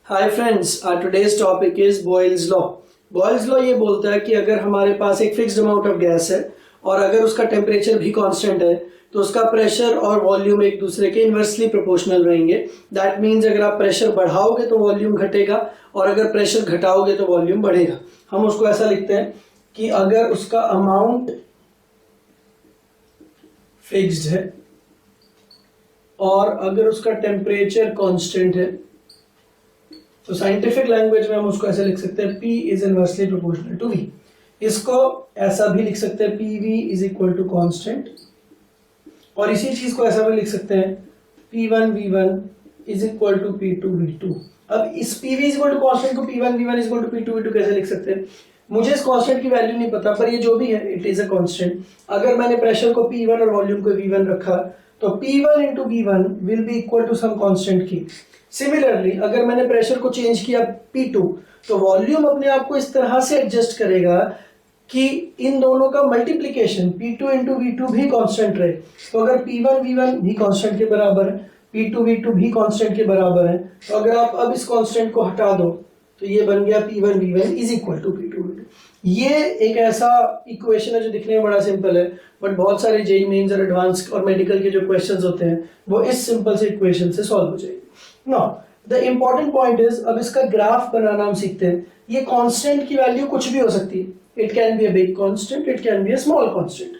Hi friends, today's topic is Boyle's law. Boyle's law ये बोलता है कि अगर हमारे पास एक फिक्स्ड अमाउंट ऑफ गैस है और अगर उसका टेम्परेचर भी कांस्टेंट है तो उसका प्रेशर और वॉल्यूम एक दूसरे के इन्वर्सली प्रोपोर्शनल रहेंगे। दैट मीन्स अगर आप प्रेशर बढ़ाओगे तो वॉल्यूम घटेगा और अगर प्रेशर घटाओगे तो वॉल्यूम बढ़ेगा। हम उसको ऐसा लिखते हैं कि अगर उसका अमाउंट फिक्स्ड है और अगर उसका टेम्परेचर कांस्टेंट है तो साइंटिफिक लैंग्वेज में हम उसको ऐसे लिख सकते हैं P is inversely proportional to V। इसको ऐसा भी लिख सकते हैं PV is equal to constant, और इसी चीज को ऐसा भी लिख सकते हैं P1 V1 is equal to P2 V2। अब इस PV is equal to constant को P1 V1 is equal to P2 V2 कैसे लिख सकते हैं? मुझे इस कांस्टेंट की वैल्यू नहीं पता, पर ये जो भी है इट इज अ कांस्टेंट। अगर मैंने प्रेशर को P1 और वॉल्यूम को V1 रखा तो P1 into V1 will be equal to some constant की। सिमिलरली अगर मैंने प्रेशर को चेंज किया P2 तो वॉल्यूम अपने आप को इस तरह से एडजस्ट करेगा कि इन दोनों का मल्टीप्लीकेशन P2 इंटू V2 भी कांस्टेंट रहे। तो अगर P1 V1 भी कांस्टेंट के बराबर है, P2 V2 भी कांस्टेंट के बराबर है, तो अगर आप अब इस कांस्टेंट को हटा दो तो ये बन गया P1 V1 is equal to P2 V2। ये एक ऐसा इक्वेशन है जो दिखने में बड़ा सिंपल है, बट बहुत सारे जेईई मेंस और एडवांस और मेडिकल के जो क्वेश्चंस होते हैं वो इस सिंपल से इक्वेशन से सॉल्व हो जाएंगे। Now the important point is, अब इसका ग्राफ बनाना हम सीखते हैं। ये कांस्टेंट की वैल्यू कुछ भी हो सकती है। It can be a big constant, it can be a small constant.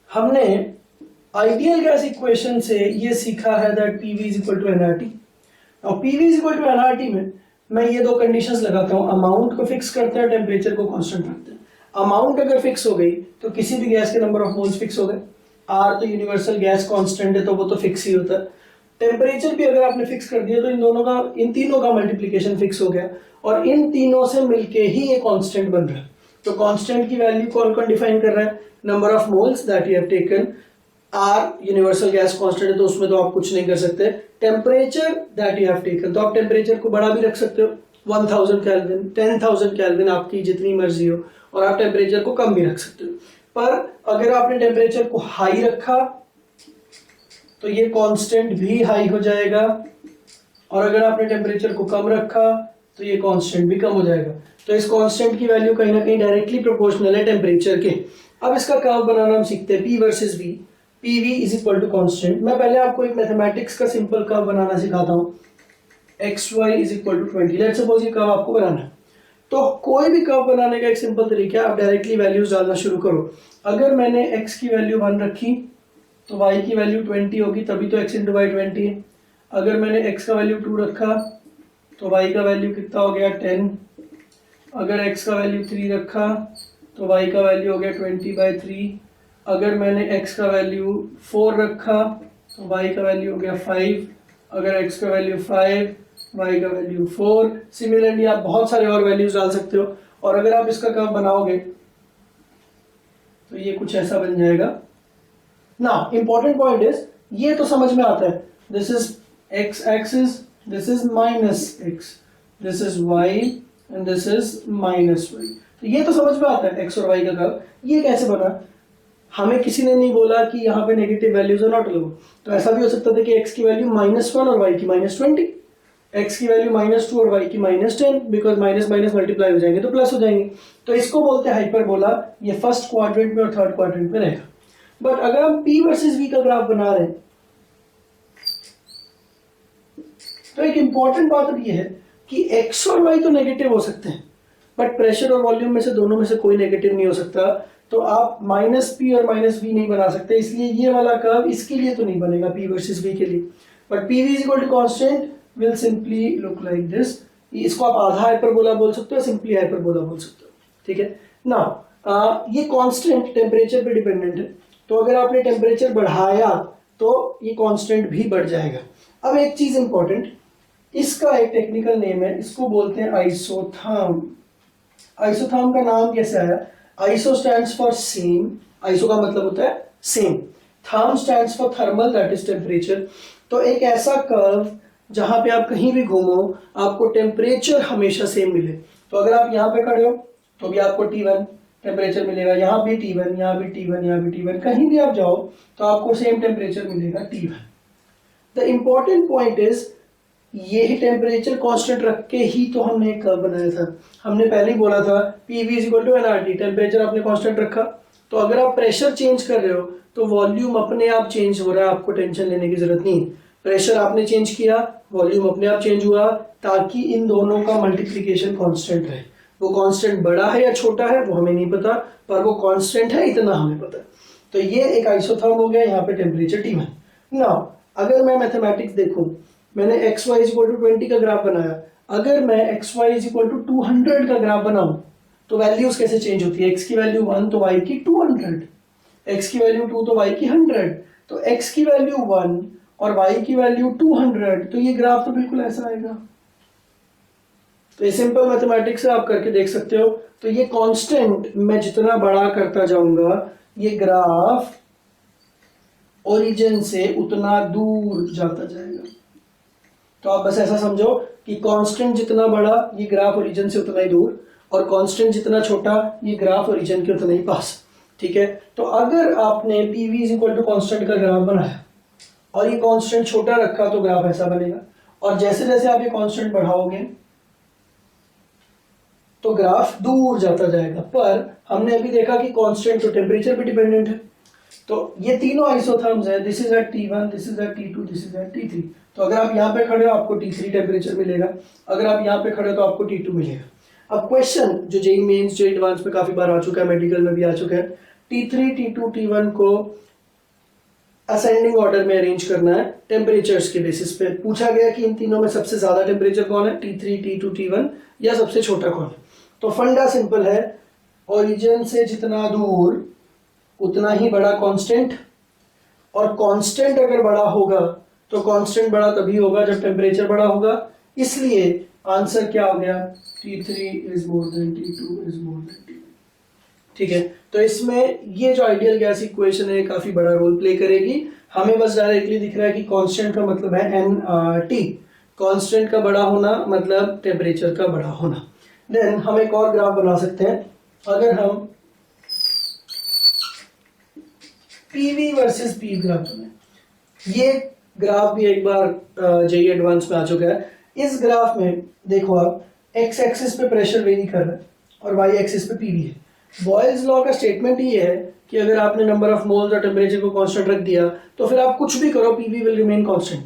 हमने आइडियल गैस इक्वेशन से ये सीखा है that PV is equal to nRT। और PV is equal to nRT में मैं ये दो कंडीशंस लगाता हूं, अमाउंट को फिक्स करते हैं, टेम्परेचर को कांस्टेंट रखते हैं। अमाउंट अगर फिक्स हो गई तो किसी भी गैस के नंबर ऑफ मोल्स फिक्स हो गए। R तो यूनिवर्सल गैस कांस्टेंट है तो वो तो फिक्स ही होता है। टेम्परेचर भी अगर आपने फिक्स कर दिया तो इन तीनों का मल्टीप्लिकेशन फिक्स हो गया और इन तीनों से मिलके ही ये कांस्टेंट बन रहा है। तो कांस्टेंट की वैल्यू कौन कौन डिफाइन कर रहा है? Number of moles that you have taken. R universal gas constant है तो उसमें तो आप कुछ नहीं कर सकते। Temperature that you have taken, तो आप टेम्परेचर को बड़ा भी रख सकते हो, 1000 केल्विन, 10,000 केल्विन, आपकी जितनी मर्जी हो, और आप टेम्परेचर को कम भी रख सकते हो। पर अगर आपने टेम्परेचर को हाई रखा तो ये कांस्टेंट भी हाई हो जाएगा, और अगर आपने टेम्परेचर को कम रखा तो ये कांस्टेंट भी कम हो जाएगा। तो इस कांस्टेंट की वैल्यू कहीं ना कहीं डायरेक्टली प्रोपोर्शनल है टेम्परेचर के। अब इसका कर्व बनाना हम सीखते हैं, P versus V। PV is equal to constant. मैं पहले आपको एक मैथमेटिक्स का सिंपल कर्व बनाना सिखाता हूँ। XY is equal to 20। Let's suppose ये कर्व आपको बनाना है, तो कोई भी कर्व बनाने का एक सिंपल तरीका है, आप डायरेक्टली वैल्यूज डालना शुरू करो। अगर मैंने x की वैल्यू 1 रखी तो y की वैल्यू 20 होगी, तभी तो x इंटू वाई 20 है। अगर मैंने x का वैल्यू 2 रखा तो y का वैल्यू कितना हो गया 10। अगर x का वैल्यू 3 रखा तो y का वैल्यू हो गया 20/3। अगर मैंने x का वैल्यू 4 रखा तो y का वैल्यू हो गया 5। अगर x का वैल्यू 5, y का वैल्यू 4। सिमिलरली आप बहुत सारे और वैल्यूज डाल सकते हो, और अगर आप इसका कर्व बनाओगे तो ये कुछ ऐसा बन जाएगा। Now, important point is, ये तो समझ में आता है, this is x axis, this is minus x, this is y and this is minus y। तो ये तो समझ में आता है x और y का कर्व। ये कैसे बना? हमें किसी ने नहीं बोला कि यहाँ पे नेगेटिव वैल्यूज नॉट अलाउड। तो ऐसा भी हो सकता था कि x की वैल्यू -1 और y की -20, x की वैल्यू -2 और y की -10, बिकॉज माइनस माइनस मल्टीप्लाई हो जाएंगे तो प्लस हो जाएंगे। तो इसको बोलते हैं हाइपरबोला। ये फर्स्ट क्वाड्रेंट में और थर्ड क्वाड्रेंट में रहेगा। बट अगर हम P वर्सेस V का ग्राफ बना रहे हैं तो एक इंपॉर्टेंट बात अब ये है कि x और y तो नेगेटिव हो सकते हैं, बट प्रेशर और वॉल्यूम में से दोनों में से कोई नेगेटिव नहीं हो सकता। तो आप -P और -V नहीं बना सकते, इसलिए ये वाला कर्व इसके लिए तो नहीं बनेगा P वर्सेस V के लिए। But PV is equal to constant will simply look like this. इसको आप आधा हाइपरबोला बोल सकते हो, सिंपली हाइपरबोला बोल सकते हो। ठीक है ना? ये कांस्टेंट टेम्परेचर पे डिपेंडेंट है, तो अगर आपने टेम्परेचर बढ़ाया तो ये कांस्टेंट भी बढ़ जाएगा। अब एक चीज इंपॉर्टेंट, इसका एक टेक्निकल नेम है, इसको बोलते हैं आइसोथर्म। आइसोथर्म का नाम कैसे आया? Iso stands for same, iso का मतलब होता है same, therm stands for thermal that is temperature. तो एक ऐसा कर्व जहां पे आप कहीं भी घूमो आपको टेम्परेचर हमेशा सेम मिले। तो अगर आप यहाँ पे खड़े हो तो भी आपको T1 टेम्परेचर मिलेगा, यहाँ भी T1, यहाँ भी T1, यहाँ भी T1, कहीं भी आप जाओ तो आपको सेम टेम्परेचर मिलेगा T1। The important point is ये ही टेम्परेचर कांस्टेंट रख के ही तो हमने एक कर्व बनाया था। हमने पहले ही बोला था PV is equal to NRT, temperature आपने कांस्टेंट रखा, तो अगर आप प्रेशर चेंज कर रहे हो तो वॉल्यूम अपने आप चेंज हो रहा है, आपको टेंशन लेने की जरूरत नहीं। प्रेशर आपने चेंज किया, वॉल्यूम अपने आप चेंज हुआ, ताकि इन दोनों का मल्टीप्लीकेशन कांस्टेंट रहे। वो कांस्टेंट बड़ा है या छोटा है वो हमें नहीं पता, पर वो कांस्टेंट है इतना हमें पता है। तो ये एक आइसोथर्म हो गया, यहाँ पे टेम्परेचर T1। नाउ अगर मैं मैथमेटिक्स देखूं, मैंने एक्स वाई इक्वल टू 20 का ग्राफ बनाया, अगर मैं एक्स वाई इक्वल टू 200 का ग्राफ बनाऊं तो वैल्यूज कैसे चेंज होती है? एक्स की वैल्यू 1 तो वाई की 200, एक्स की वैल्यू 2 तो वाई की 100, तो एक्स की वैल्यू 1 और वाई की वैल्यू 200, तो ये ग्राफ तो बिल्कुल ऐसा आएगा। तो ये सिंपल मैथमेटिक्स से आप करके देख सकते हो। तो ये कांस्टेंट मैं जितना बड़ा करता जाऊंगा, ये ग्राफ ओरिजिन से उतना दूर जाता जाएगा। तो आप बस ऐसा समझो कि कांस्टेंट जितना बड़ा ये ग्राफ ओरिजिन से उतना ही दूर, और कांस्टेंट जितना छोटा ये ग्राफ ओरिजिन के उतना ही पास। ठीक है, तो अगर आपने PV is equal to constant का ग्राफ बनाया और ये कांस्टेंट छोटा रखा तो ग्राफ ऐसा बनेगा, और जैसे जैसे आप ये कांस्टेंट बढ़ाओगे तो ग्राफ दूर जाता जाएगा। पर हमने अभी देखा कि कांस्टेंट तो टेम्परेचर पे डिपेंडेंट है, तो ये तीनों आइसोथर्म्स है, this is at T1, this is at T2, this is at T3। तो अगर आप यहाँ पे खड़े हो आपको T3 टेम्परेचर मिलेगा, अगर आप यहाँ पे खड़े हो तो आपको T2 मिलेगा। अब क्वेश्चन जो जेईई मेंस जेईई एडवांस में काफी बार आ चुका है, मेडिकल में भी आ चुका है, T3 T2 T1 को असेंडिंग ऑर्डर में अरेंज करना है टेम्परेचर्स के बेसिस पे। पूछा गया कि इन तीनों में सबसे ज्यादा टेम्परेचर कौन है, T3 T2 T1, या सबसे छोटा कौन है? तो फंडा सिंपल है, ओरिजिन से जितना दूर उतना ही बड़ा कांस्टेंट, और कांस्टेंट अगर बड़ा होगा तो कांस्टेंट बड़ा तभी होगा जब टेम्परेचर बड़ा होगा। इसलिए आंसर क्या हो गया? T3 is more than T2 is more than T1। ठीक है, तो इसमें ये जो आइडियल गैस इक्वेशन है काफी बड़ा रोल प्ले करेगी। हमें बस डायरेक्टली दिख रहा है कि कांस्टेंट का मतलब है nT, कांस्टेंट का बड़ा होना मतलब टेम्परेचर का बड़ा होना। देन हम एक और ग्राफ बना सकते हैं। अगर हम PV वर्सेस P ग्राफ में, ये ग्राफ भी एक बार जेईई एडवांस में आ चुका है। इस ग्राफ में देखो आप, एक्स एक्सिस पे प्रेशर वेरी कर रहा है और वाई एक्सिस पे PV है। बॉयल्स लॉ का स्टेटमेंट ये है कि अगर आपने नंबर ऑफ मोल्स और टेम्परेचर को कांस्टेंट रख दिया तो फिर आप कुछ भी करो PV विल रिमेन कांस्टेंट।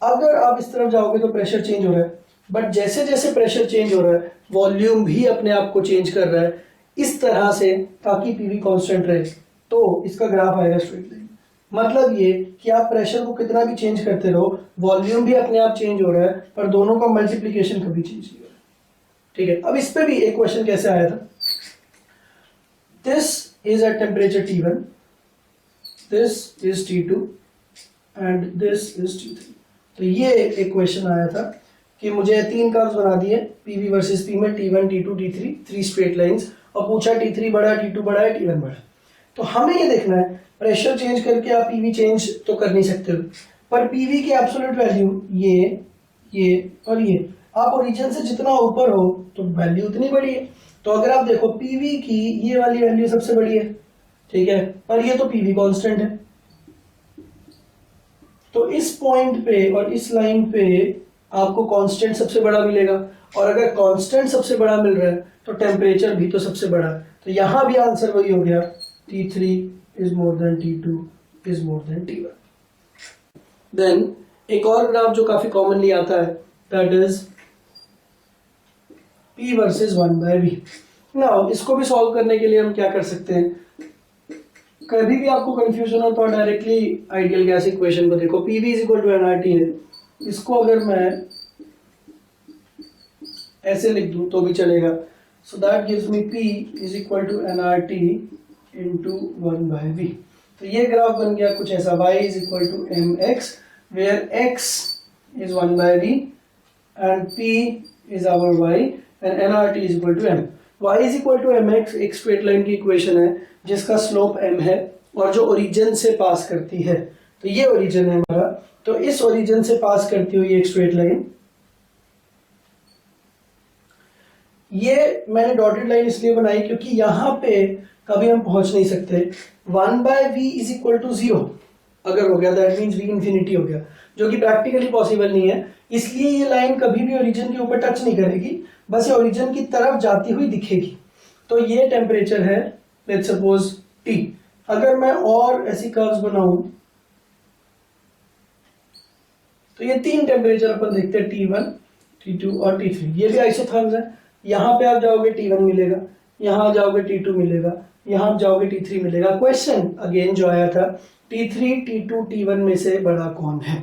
अगर आप इस तरफ जाओगे तो प्रेशर चेंज हो रहा है, बट जैसे जैसे प्रेशर चेंज हो रहा है वॉल्यूम भी अपने आप को चेंज कर रहा है इस तरह से ताकि PV कांस्टेंट रहे, तो इसका ग्राफ आएगा स्ट्रेट लाइन। मतलब ये कि आप प्रेशर को कितना भी चेंज करते रहो, वॉल्यूम भी अपने आप चेंज हो रहा है, पर दोनों का मल्टीप्लीकेशन कभी चेंज नहीं हो रहा है। ठीक है, अब इस पे भी एक क्वेश्चन कैसे आया था, this is at temperature T1, this is T2 and this is T3। तो ये एक क्वेश्चन आया था कि मुझे तीन कर्व्स बना दिए PV वर्सेस P में, T1 T2 T3, 3 straight lines, और पूछा T3 बड़ा है, T2 बड़ा है, T1 बड़ा है। तो हमें ये देखना है, प्रेशर चेंज करके आप PV चेंज तो कर नहीं सकते हो, पर PV की एब्सोल्यूट वैल्यू ये और ये, आप ओरिजिन से जितना ऊपर हो तो वैल्यू उतनी बड़ी है। तो अगर आप देखो PV की ये वाली वैल्यू सबसे बड़ी है, ठीक है, पर ये तो PV कांस्टेंट है। तो इस पॉइंट पे और इस लाइन पे आपको कांस्टेंट सबसे बड़ा मिलेगा, और अगर कांस्टेंट सबसे बड़ा मिल रहा है तो टेम्परेचर भी तो सबसे बड़ा है। तो यहां भी आंसर वही हो गया, T3 is more than T2 is more than T1। Then एक और ग्राफ जो काफी कॉमनली आता है, that is P versus 1/V। Now इसको भी सॉल्व करने के लिए हम क्या कर सकते हैं, कभी भी आपको कंफ्यूजन हो तो डायरेक्टली आइडियल गैस इक्वेशन को देखो। PV is equal to nRT है, इसको अगर मैं ऐसे लिख दूं तो भी चलेगा। So that gives me P is equal to nRT into 1/V। तो ये ग्राफ बन गया कुछ ऐसा, y is equal to mx where x is 1/V and p is our y and nRT is equal to m। y is equal to mx एक straight line की equation है जिसका स्लोप m है और जो ओरिजिन से पास करती है। तो ये ओरिजिन है हमारा, तो इस ओरिजिन से पास करती हुई एक स्ट्रेट लाइन, ये मैंने डॉटेड लाइन इसलिए बनाई क्योंकि यहां पे कभी हम पहुंच नहीं सकते। 1/V इज इक्वल टू 0 अगर हो गया दैट मीन्स V इंफिनिटी हो गया। जो कि प्रैक्टिकली पॉसिबल नहीं है, इसलिए ये लाइन कभी भी ओरिजिन के ऊपर टच नहीं करेगी, बस ये ओरिजिन की तरफ जाती हुई दिखेगी। तो ये टेम्परेचर है लेट्स सपोज T। अगर मैं और ऐसी कर्व्स बनाऊं तो ये 3 टेम्परेचर अपन देखते हैं, T1, T2 और T3। ये भी आइसोथर्म्स है। यहाँ पे आप जाओगे T1 मिलेगा, यहाँ जाओगे T2 मिलेगा, यहाँ आप जाओगे T3 मिलेगा। क्वेश्चन अगेन जो आया था T3, T2, T1 में से बड़ा कौन है,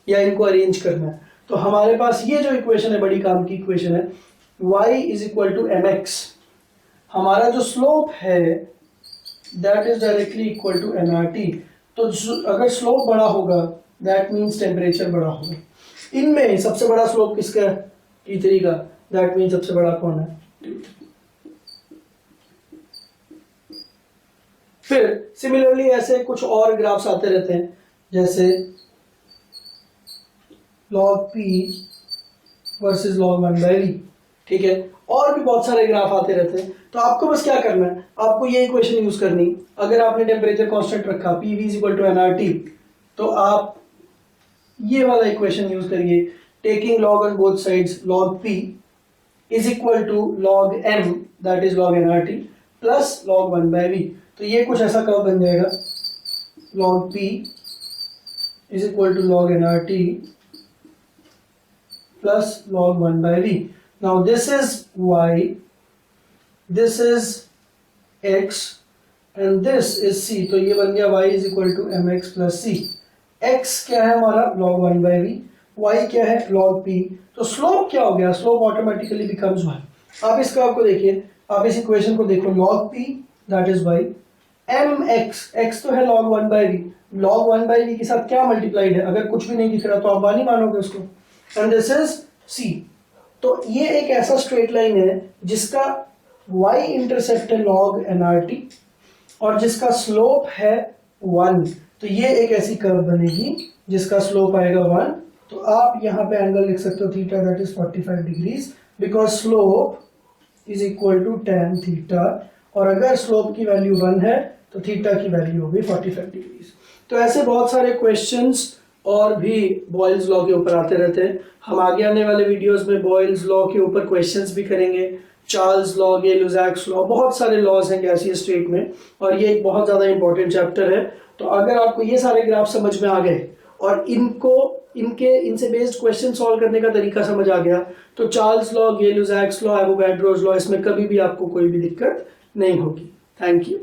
या इनको अरेंज करना है। तो हमारे पास ये जो इक्वेशन है, बड़ी काम की इक्वेशन है, y is equal to mx। हमारा जो स्लोप है that is directly equal to nRT। तो अगर स्लोप बड़ा होगा दैट मीन्स टेम्परेचर बड़ा होगा। इनमें सबसे बड़ा स्लोप किसका है? T3 का। दैट मीन्स सबसे बड़ा कौन है? फिर सिमिलरली ऐसे कुछ और ग्राफ्स आते रहते हैं, जैसे log P versus log 1/v, ठीक है। और भी बहुत सारे ग्राफ आते रहते हैं। तो आपको बस क्या करना है, आपको ये इक्वेशन यूज करनी। अगर आपने टेम्परेचर कांस्टेंट रखा PV is equal to nRT, तो आप ये वाला इक्वेशन यूज करिए, taking log on both sides, log P is equal to log M that is log nRT plus log 1/v। तो ये कुछ ऐसा कर्व बन जाएगा, log P is equal to log nRT plus log 1/v। Now this is y, this is x and this is c। तो ये बन गया y is equal to mx plus c। x क्या है हमारा log 1/v, y क्या है log p। तो स्लोप क्या हो गया, स्लोप ऑटोमेटिकली बिकम्स 1। आप इस कर्व को देखिए, आप इस इक्वेशन को देखो, log p that is y, mx, x तो है log 1/v, log 1/v के साथ क्या मल्टीप्लाइड है, अगर कुछ भी नहीं दिख रहा तो आप नहीं मानोगे उसको, एंड दिस इज c। तो ये एक ऐसा स्ट्रेट लाइन है जिसका y इंटरसेप्ट है log nRT और जिसका स्लोप है 1। तो ये एक ऐसी कर्व बनेगी जिसका स्लोप आएगा 1। तो आप यहाँ पे एंगल लिख सकते हो theta that is 45 degrees, because slope is equal to tan theta, और अगर स्लोप की वैल्यू 1 है तो थीटा की वैल्यू होगी 45 डिग्रीज। तो ऐसे बहुत सारे क्वेश्चंस और भी बॉयल्स लॉ के ऊपर आते रहते हैं। हम आगे आने वाले वीडियोस में बॉयल्स लॉ के ऊपर क्वेश्चंस भी करेंगे, चार्ल्स लॉ, गे-लुसाक्स लॉ, बहुत सारे लॉज हैं गैसीय स्टेट में, और ये एक बहुत ज़्यादा इंपॉर्टेंट चैप्टर है। तो अगर आपको ये सारे ग्राफ समझ में आ गए और इनसे बेस्ड क्वेश्चन सॉल्व करने का तरीका समझ आ गया, तो Charles law, Gay Lussac's law, Avogadro's law, इसमें कभी भी आपको कोई भी दिक्कत नहीं होगी। Thank you.